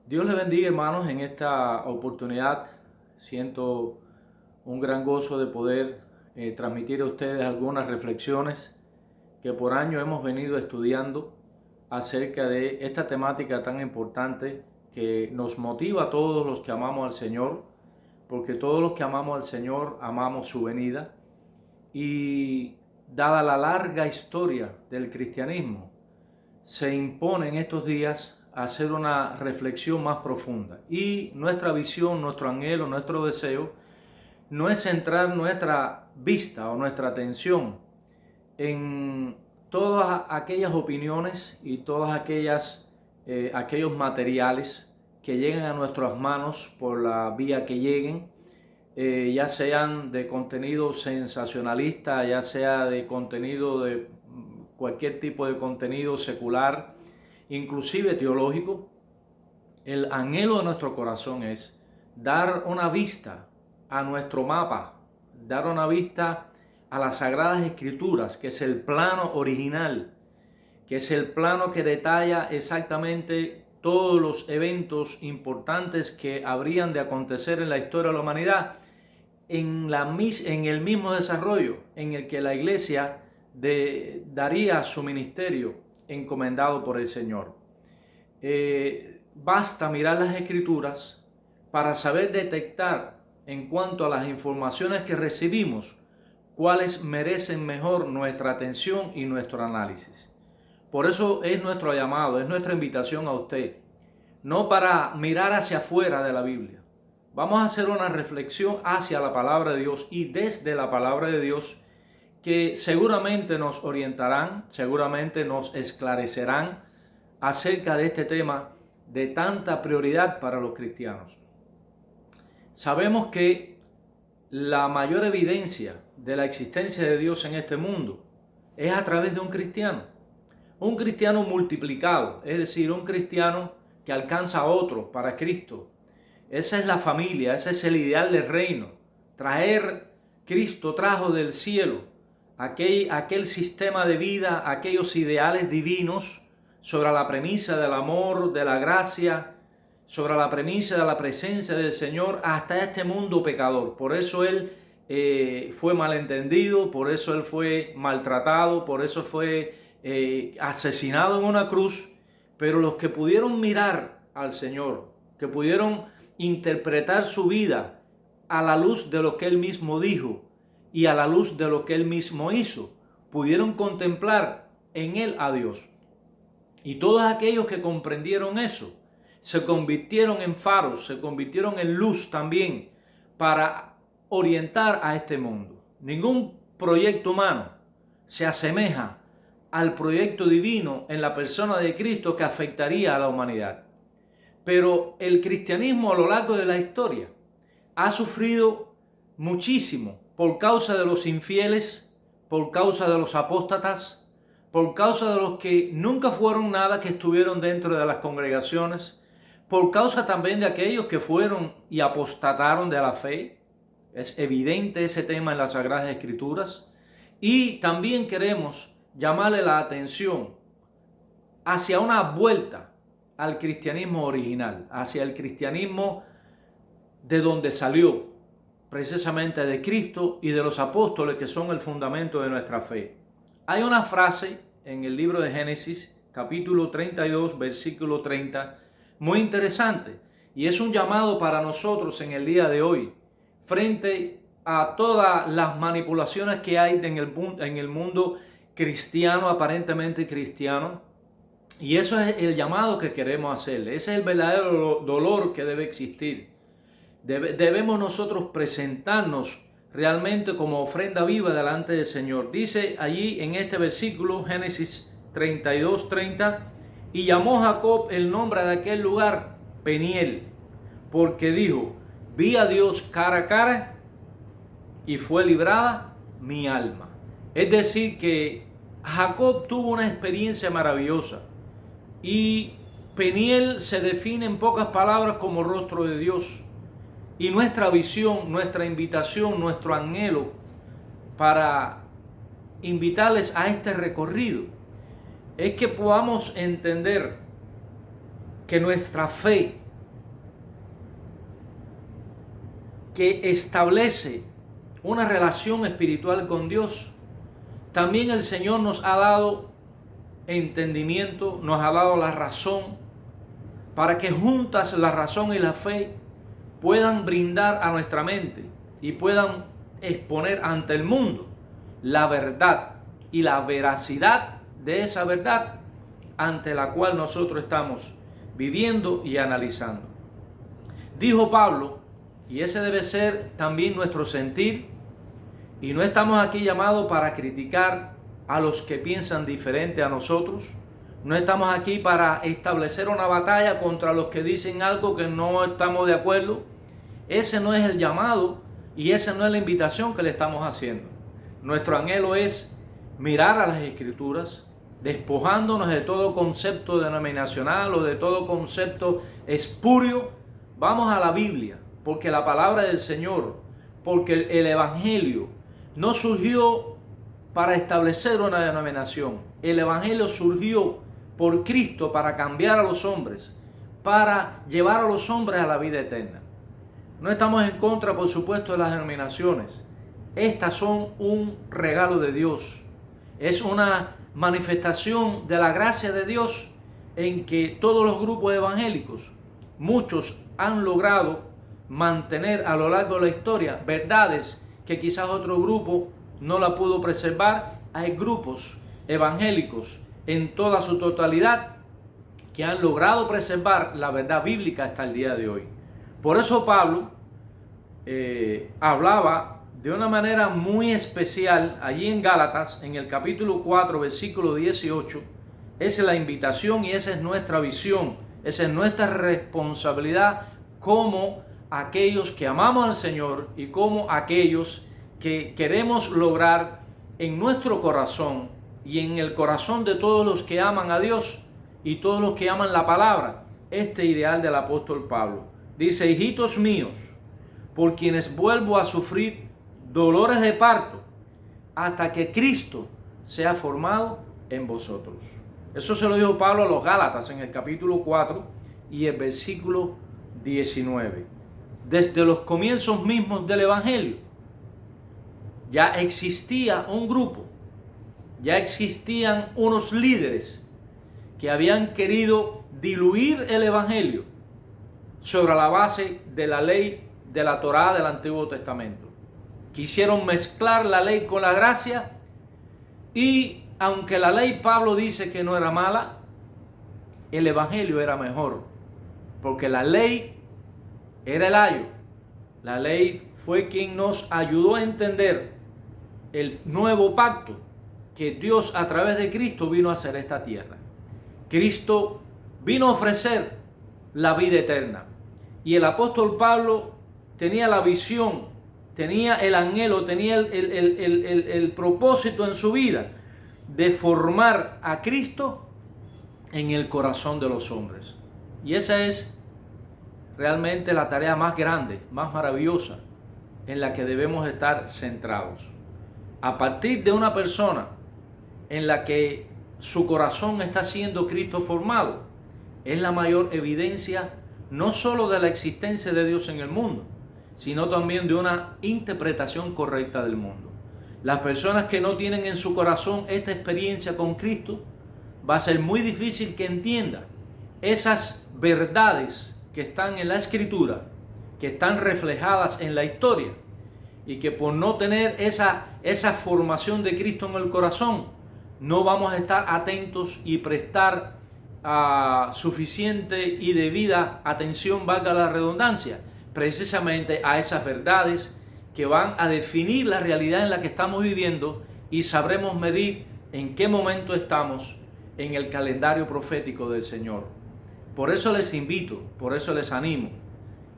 Dios les bendiga, hermanos. En esta oportunidad siento un gran gozo de poder transmitir a ustedes algunas reflexiones que por años hemos venido estudiando acerca de esta temática tan importante que nos motiva a todos los que amamos al Señor, porque todos los que amamos al Señor amamos su venida. Y dada la larga historia del cristianismo, se impone en estos días hacer una reflexión más profunda. Y nuestra visión, nuestro anhelo, nuestro deseo no es centrar nuestra vista o nuestra atención en todas aquellas opiniones y aquellos materiales que lleguen a nuestras manos por la vía que lleguen, ya sean de contenido sensacionalista, ya sea de contenido de cualquier tipo de contenido secular, inclusive teológico. El anhelo de nuestro corazón es dar una vista a nuestro mapa, dar una vista a las Sagradas Escrituras, que es el plano original, que es el plano que detalla exactamente todos los eventos importantes que habrían de acontecer en la historia de la humanidad, en el mismo desarrollo en el que la iglesia daría su ministerio encomendado por el Señor. Basta mirar las Escrituras para saber detectar, en cuanto a las informaciones que recibimos, cuáles merecen mejor nuestra atención y nuestro análisis. Por eso es nuestro llamado, es nuestra invitación a usted, no para mirar hacia afuera de la Biblia. Vamos a hacer una reflexión hacia la palabra de Dios y desde la palabra de Dios, que seguramente nos orientarán, seguramente nos esclarecerán acerca de este tema de tanta prioridad para los cristianos. Sabemos que la mayor evidencia de la existencia de Dios en este mundo es a través de un cristiano multiplicado, es decir, un cristiano que alcanza a otros para Cristo. Esa es la familia, ese es el ideal del reino. Cristo trajo del cielo aquel sistema de vida, aquellos ideales divinos sobre la premisa del amor, de la gracia, sobre la premisa de la presencia del Señor hasta este mundo pecador. Por eso Él fue malentendido, por eso Él fue maltratado, por eso fue asesinado en una cruz. Pero los que pudieron mirar al Señor, que pudieron interpretar su vida a la luz de lo que Él mismo dijo y a la luz de lo que Él mismo hizo, pudieron contemplar en Él a Dios. Y todos aquellos que comprendieron eso se convirtieron en faros, se convirtieron en luz también para orientar a este mundo. Ningún proyecto humano se asemeja al proyecto divino en la persona de Cristo que afectaría a la humanidad. Pero el cristianismo a lo largo de la historia ha sufrido muchísimo por causa de los infieles, por causa de los apóstatas, por causa de los que nunca fueron nada, que estuvieron dentro de las congregaciones, por causa también de aquellos que fueron y apostataron de la fe. Es evidente ese tema en las Sagradas Escrituras. Y también queremos llamarle la atención hacia una vuelta al cristianismo original, hacia el cristianismo de donde salió, precisamente de Cristo y de los apóstoles, que son el fundamento de nuestra fe. Hay una frase en el libro de Génesis, capítulo 32, versículo 30, muy interesante, y es un llamado para nosotros en el día de hoy, frente a todas las manipulaciones que hay en el mundo cristiano, aparentemente cristiano. Y eso es el llamado que queremos hacerle. Ese es el verdadero dolor que debe existir. Debemos nosotros presentarnos realmente como ofrenda viva delante del Señor. Dice allí en este versículo, Génesis 32:30, y llamó Jacob el nombre de aquel lugar Peniel, porque dijo, vi a Dios cara a cara y fue librada mi alma. Es decir, que Jacob tuvo una experiencia maravillosa. Y Peniel se define en pocas palabras como rostro de Dios. Y nuestra visión, nuestra invitación, nuestro anhelo para invitarles a este recorrido es que podamos entender que nuestra fe que establece una relación espiritual con Dios, también el Señor nos ha dado entendimiento, nos ha dado la razón, para que juntas la razón y la fe puedan brindar a nuestra mente y puedan exponer ante el mundo la verdad y la veracidad de esa verdad ante la cual nosotros estamos viviendo y analizando. Dijo Pablo, y ese debe ser también nuestro sentir, y no estamos aquí llamados para criticar a los que piensan diferente a nosotros, no estamos aquí para establecer una batalla contra los que dicen algo que no estamos de acuerdo. Ese no es el llamado y esa no es la invitación que le estamos haciendo. Nuestro anhelo es mirar a las Escrituras, despojándonos de todo concepto denominacional o de todo concepto espurio. Vamos a la Biblia, porque la palabra del Señor, porque el Evangelio no surgió para establecer una denominación. El Evangelio surgió por Cristo para cambiar a los hombres, para llevar a los hombres a la vida eterna. No estamos en contra, por supuesto, de las denominaciones. Estas son un regalo de Dios. Es una manifestación de la gracia de Dios en que todos los grupos evangélicos, muchos han logrado mantener a lo largo de la historia verdades que quizás otro grupo no la pudo preservar. Hay grupos evangélicos en toda su totalidad que han logrado preservar la verdad bíblica hasta el día de hoy. Por eso Pablo hablaba de una manera muy especial allí en Gálatas, en el capítulo 4, versículo 18. Esa es la invitación y esa es nuestra visión, esa es nuestra responsabilidad como aquellos que amamos al Señor y como aquellos que queremos lograr en nuestro corazón y en el corazón de todos los que aman a Dios y todos los que aman la palabra, este ideal del apóstol Pablo. Dice: hijitos míos, por quienes vuelvo a sufrir dolores de parto hasta que Cristo sea formado en vosotros. Eso se lo dijo Pablo a los Gálatas en el capítulo 4 y el versículo 19. Desde los comienzos mismos del Evangelio ya existía un grupo, ya existían unos líderes que habían querido diluir el Evangelio sobre la base de la ley de la Torá del Antiguo Testamento. Quisieron mezclar la ley con la gracia y aunque la ley Pablo dice que no era mala, el Evangelio era mejor, porque la ley era el ayo. La ley fue quien nos ayudó a entender el nuevo pacto que Dios a través de Cristo vino a hacer esta tierra. Cristo vino a ofrecer la vida eterna. Y el apóstol Pablo tenía la visión, tenía el anhelo, tenía el propósito en su vida de formar a Cristo en el corazón de los hombres. Y esa es realmente la tarea más grande, más maravillosa, en la que debemos estar centrados. A partir de una persona en la que su corazón está siendo Cristo formado, es la mayor evidencia no solo de la existencia de Dios en el mundo, sino también de una interpretación correcta del mundo. Las personas que no tienen en su corazón esta experiencia con Cristo, va a ser muy difícil que entiendan esas verdades que están en la Escritura, que están reflejadas en la historia, y que por no tener esa formación de Cristo en el corazón, no vamos a estar atentos y prestar suficiente y debida atención, valga la redundancia, precisamente a esas verdades que van a definir la realidad en la que estamos viviendo, y sabremos medir en qué momento estamos en el calendario profético del Señor. Por eso les invito, por eso les animo,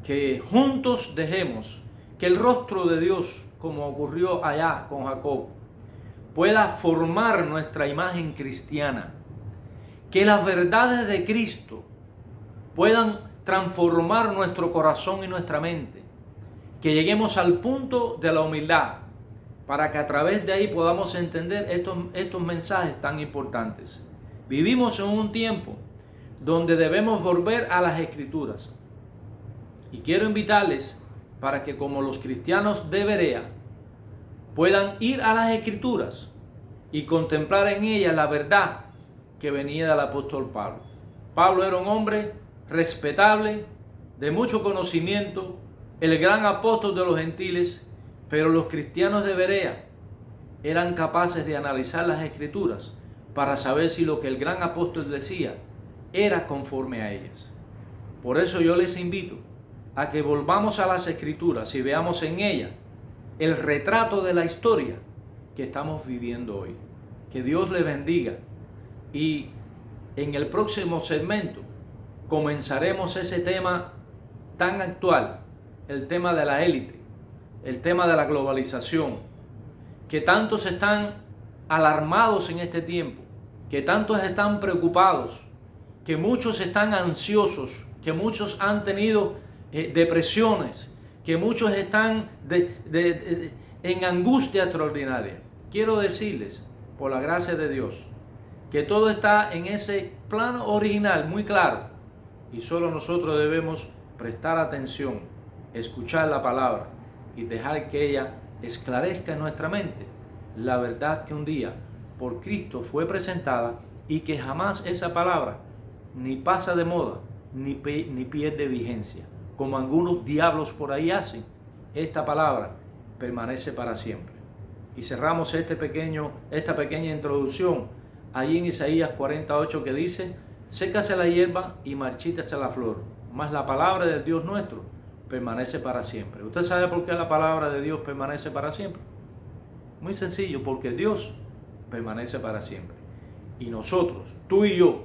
que juntos dejemos que el rostro de Dios, como ocurrió allá con Jacob, pueda formar nuestra imagen cristiana, que las verdades de Cristo puedan transformar nuestro corazón y nuestra mente, que lleguemos al punto de la humildad, para que a través de ahí podamos entender estos mensajes tan importantes. Vivimos en un tiempo donde debemos volver a las Escrituras, y quiero invitarles para que como los cristianos de Berea puedan ir a las Escrituras y contemplar en ellas la verdad que venía del apóstol Pablo. Pablo era un hombre respetable, de mucho conocimiento, el gran apóstol de los gentiles, pero los cristianos de Berea eran capaces de analizar las Escrituras para saber si lo que el gran apóstol decía era conforme a ellas. Por eso yo les invito a que volvamos a las Escrituras y veamos en ellas el retrato de la historia que estamos viviendo hoy. Que Dios le bendiga. Y en el próximo segmento comenzaremos ese tema tan actual, el tema de la élite, el tema de la globalización, que tantos están alarmados en este tiempo, que tantos están preocupados, que muchos están ansiosos, que muchos han tenido depresiones, que muchos están en angustia extraordinaria. Quiero decirles, por la gracia de Dios, que todo está en ese plano original muy claro y solo nosotros debemos prestar atención, escuchar la palabra y dejar que ella esclarezca en nuestra mente la verdad que un día por Cristo fue presentada y que jamás esa palabra ni pasa de moda ni pierde vigencia. Como algunos diablos por ahí hacen, esta palabra permanece para siempre. Y cerramos esta pequeña introducción ahí en Isaías 48 que dice: sécase la hierba y marchítase la flor, mas la palabra del Dios nuestro permanece para siempre. ¿Usted sabe por qué la palabra de Dios permanece para siempre? Muy sencillo, porque Dios permanece para siempre. Y nosotros, tú y yo,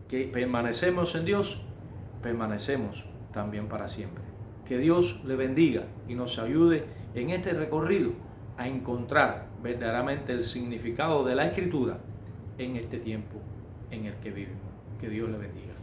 que permanecemos en Dios, permanecemos también para siempre. Que Dios le bendiga y nos ayude en este recorrido a encontrar verdaderamente el significado de la Escritura en este tiempo en el que vivimos. Que Dios le bendiga.